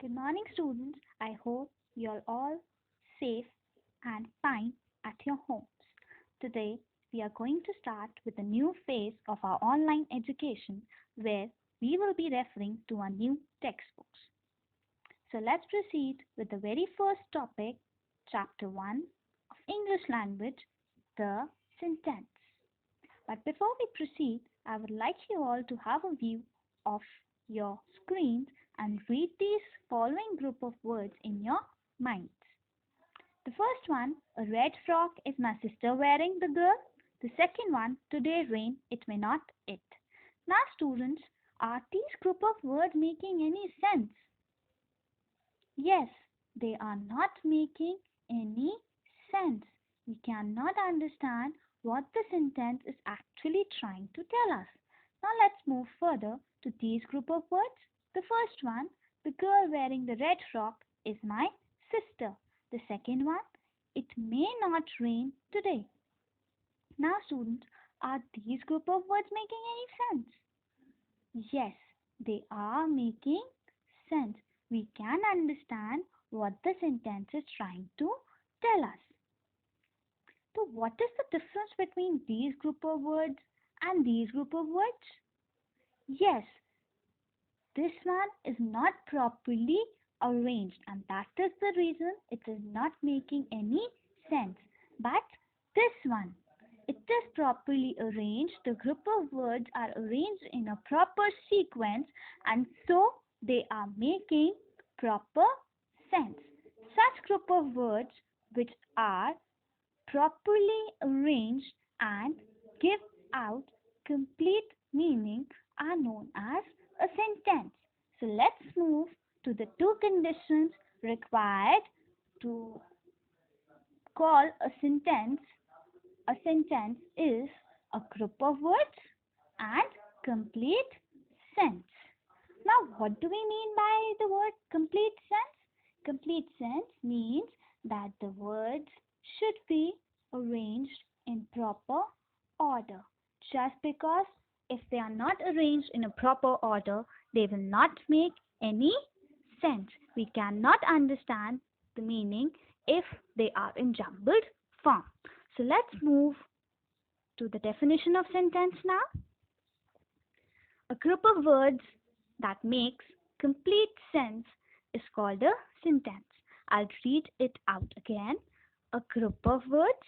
Good morning, students. I hope you're all safe and fine at your homes. Today, we are going to start with a new phase of our online education where we will be referring to our new textbooks. So, let's proceed with the very first topic, Chapter 1 of English Language, the sentence. But before we proceed, I would like you all to have a view of your screens and read these following group of words in your minds. The first one, a red frock is my sister wearing the girl. The second one, today rain, it may not it. Now students, are these group of words making any sense? Yes, they are not making any sense. We cannot understand what the sentence is actually trying to tell us. Now let's move further to these group of words. The first one, the girl wearing the red frock is my sister. The second one, it may not rain today. Now students, are these group of words making any sense? Yes, they are making sense. We can understand what the sentence is trying to tell us. So what is the difference between these group of words and these group of words? Yes, this one is not properly arranged and that is the reason it is not making any sense. But this one, it is properly arranged. The group of words are arranged in a proper sequence and so they are making proper sense. Such group of words which are properly arranged and give out complete meaning are known as a sentence. So let's move to the two conditions required to call a sentence. A sentence is a group of words and complete sense. Now, what do we mean by the word complete sense? Complete sense means that the words should be arranged in proper order. Just because if they are not arranged in a proper order, they will not make any sense. We cannot understand the meaning if they are in jumbled form. So let's move to the definition of sentence now. A group of words that makes complete sense is called a sentence. I'll read it out again. A group of words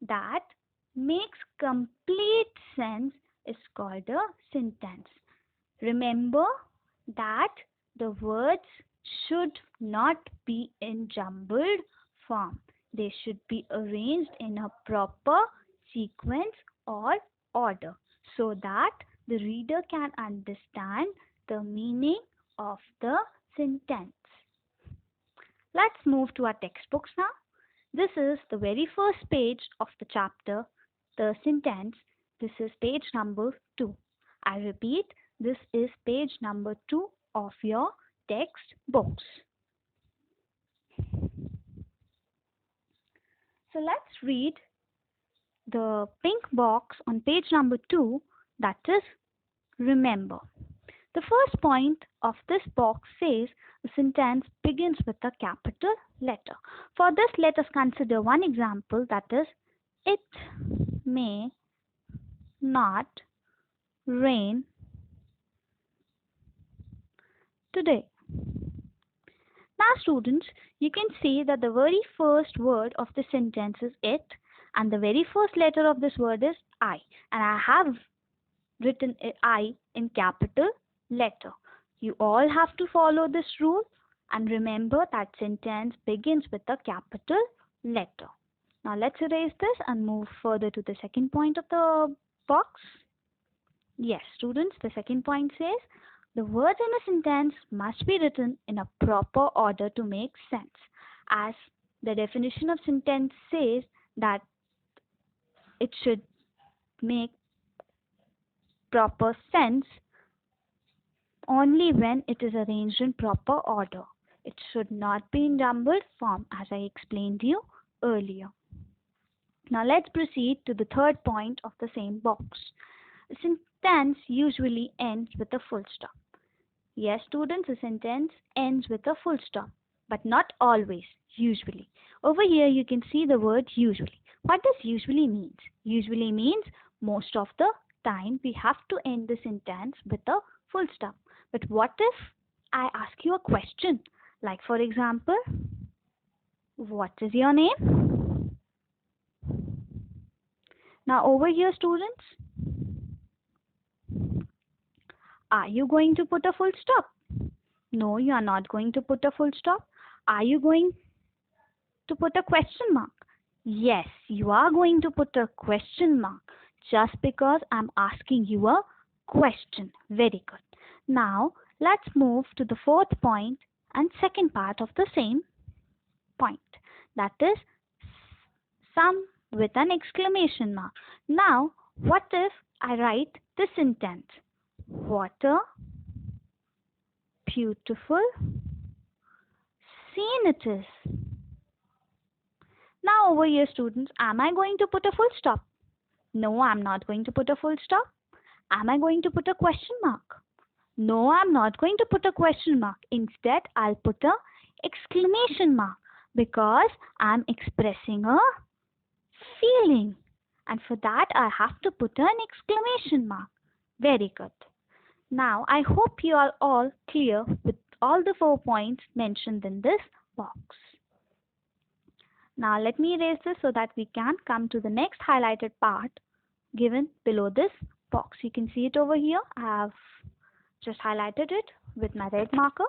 that makes complete sense is called a sentence. Remember that the words should not be in jumbled form. They should be arranged in a proper sequence or order so that the reader can understand the meaning of the sentence. Let's move to our textbooks now. This is the very first page of the chapter, the sentence. This is page number 2. I repeat, this is page number 2 of your textbooks. So let's read the pink box on page number 2, that is remember. The first point of this box says a sentence begins with a capital letter. For this, let us consider one example, that is, it may not rain today. Now students, you can see that the very first word of the sentence is it and the very first letter of this word is I, and I have written I in capital letter. You all have to follow this rule and remember that sentence begins with a capital letter. Now let's erase this and move further to the second point of the box. Yes, students, the second point says the words in a sentence must be written in a proper order to make sense. As the definition of sentence says that it should make proper sense only when it is arranged in proper order. It should not be in jumbled form, as I explained to you earlier. Now let's proceed to the third point of the same box. A sentence usually ends with a full stop. Yes, students, a sentence ends with a full stop, but not always, usually. Over here, you can see the word usually. What does usually means? Usually means most of the time we have to end the sentence with a full stop. But what if I ask you a question? Like, for example, what is your name? Now, over here, students, are you going to put a full stop? No, you are not going to put a full stop. Are you going to put a question mark? Yes, you are going to put a question mark just because I'm asking you a question. Very good. Now, let's move to the fourth point and second part of the same point. That is some with an exclamation mark. Now, what if I write this sentence? What a beautiful scene it is. Now over here students, am I going to put a full stop? No, I'm not going to put a full stop. Am I going to put a question mark? No, I'm not going to put a question mark. Instead, I'll put a exclamation mark because I'm expressing a feeling. And for that, I have to put an exclamation mark. Very good. Now, I hope you are all clear with all the 4 points mentioned in this box. Now, let me erase this so that we can come to the next highlighted part given below this box. You can see it over here. I have just highlighted it with my red marker.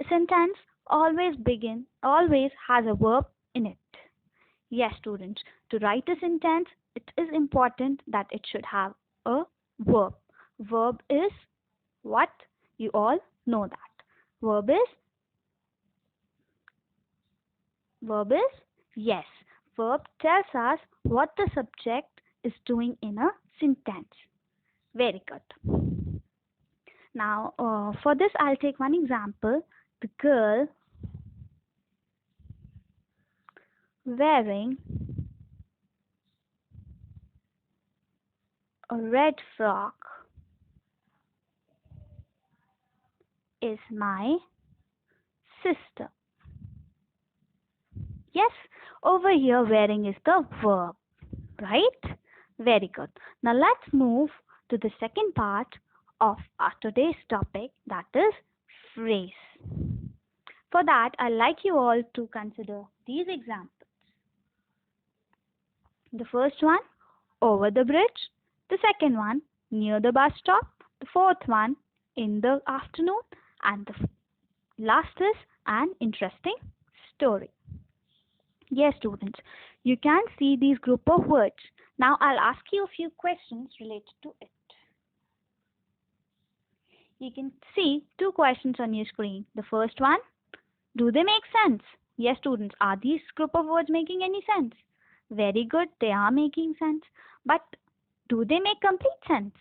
A sentence always has a verb in it. Yes, students, to write a sentence, it is important that it should have a verb. Verb is what? You all know that. Verb is yes. Verb tells us what the subject is doing in a sentence. Very good. Now, for this, I'll take one example. The girl wearing a red frock is my sister. Yes, over here wearing is the verb, right? Very good. Now let's move to the second part of our today's topic, that is phrase. For that, I'd like you all to consider these examples. The first one, over the bridge. The second one, near the bus stop. The fourth one, in the afternoon. And the last is an interesting story. Yes, students, you can see these group of words. Now I'll ask you a few questions related to it. You can see 2 questions on your screen. The first one, do they make sense? Yes, students, are these group of words making any sense? Very good, they are making sense. But do they make complete sense?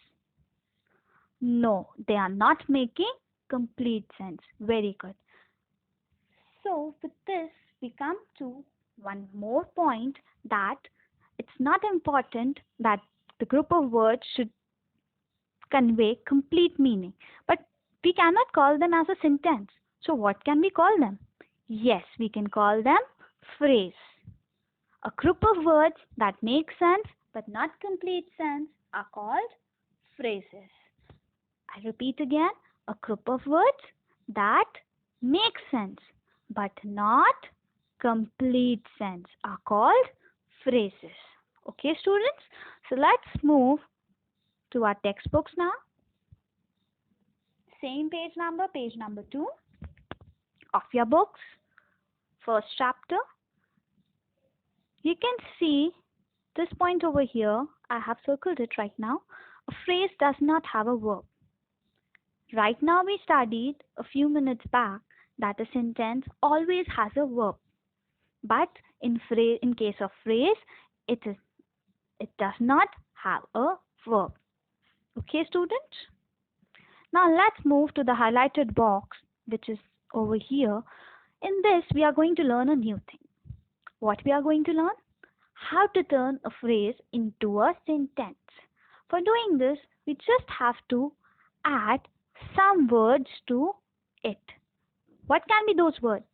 No, they are not making complete sense. Very good. So with this, we come to one more point, that it's not important that the group of words should convey complete meaning, but we cannot call them as a sentence. So what can we call them? Yes, we can call them phrase. A group of words that make sense but not complete sense are called phrases. I repeat again, a group of words that make sense but not complete sense are called phrases. Okay, students? So let's move to our textbooks now. Same page number 2 of your books. First chapter. You can see this point over here. I have circled it right now. A phrase does not have a verb. Right now we studied a few minutes back that a sentence always has a verb. But in case of phrase, it does not have a verb. Okay, students? Now let's move to the highlighted box, which is over here. In this, we are going to learn a new thing. What we are going to learn? How to turn a phrase into a sentence. For doing this, we just have to add some words to it. What can be those words?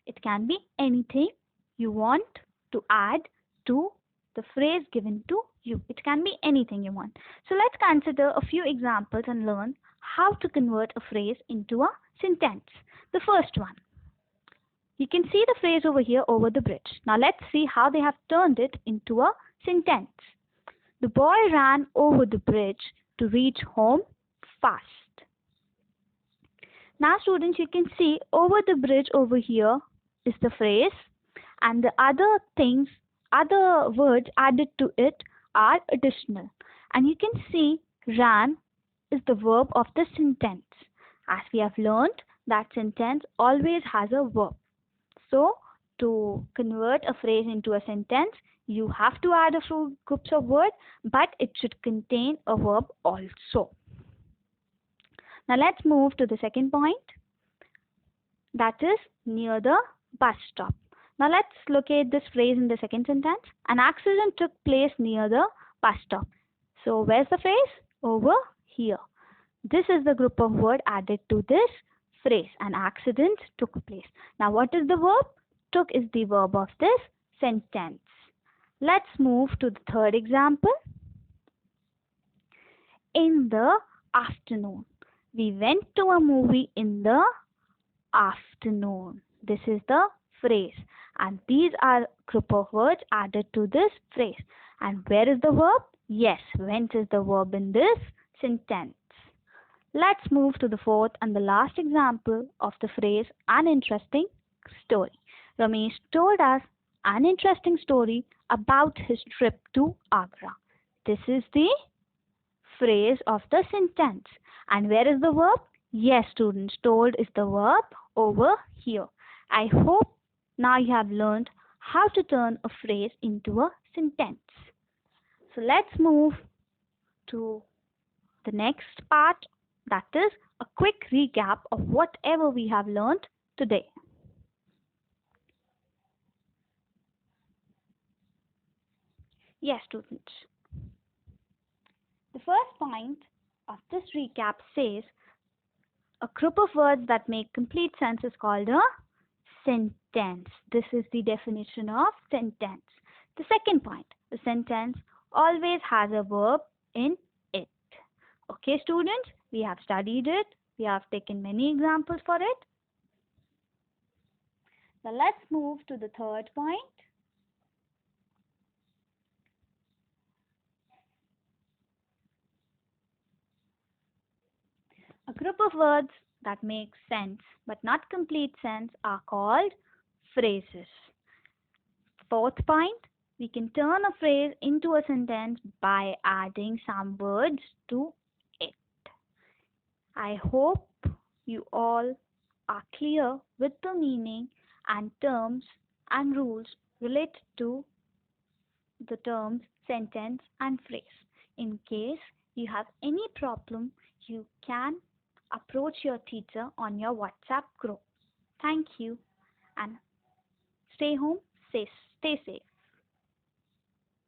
It can be anything you want to add to the phrase given to you. It can be anything you want. So let's consider a few examples and learn how to convert a phrase into a sentence. The first one. You can see the phrase over here, over the bridge. Now let's see how they have turned it into a sentence. The boy ran over the bridge to reach home fast. Now students, you can see over the bridge over here is the phrase, and the other words added to it are additional. And you can see ran is the verb of the sentence. As we have learned that sentence always has a verb. So to convert a phrase into a sentence, you have to add a few groups of words, but it should contain a verb also. Now let's move to the second point, that is near the bus stop. Now let's locate this phrase in the second sentence. An accident took place near the bus stop. So where's the phrase? Over here. This is the group of word added to this phrase. An accident took place. Now what is the verb? Took is the verb of this sentence. Let's move to the third example. In the afternoon. We went to a movie in the afternoon. This is the phrase, and these are group of words added to this phrase. And where is the verb? Yes, went is the verb in this sentence. Let's move to the fourth and the last example of the phrase an interesting story. Ramesh told us an interesting story about his trip to Agra. This is the phrase of the sentence. And where is the verb? Yes, students, told is the verb over here. I hope now you have learned how to turn a phrase into a sentence. So let's move to the next part, that is a quick recap of whatever we have learned today. Yes, students. The first point of this recap says a group of words that make complete sense is called a sentence. This is the definition of sentence. The second point, the sentence always has a verb in it. Okay, students, we have studied it. We have taken many examples for it. Now let's move to the third point. A group of words that make sense but not complete sense are called phrases. Fourth point, we can turn a phrase into a sentence by adding some words to it. I hope you all are clear with the meaning and terms and rules related to the terms sentence and phrase. In case you have any problem, you can approach your teacher on your WhatsApp group. Thank you and stay home, stay safe.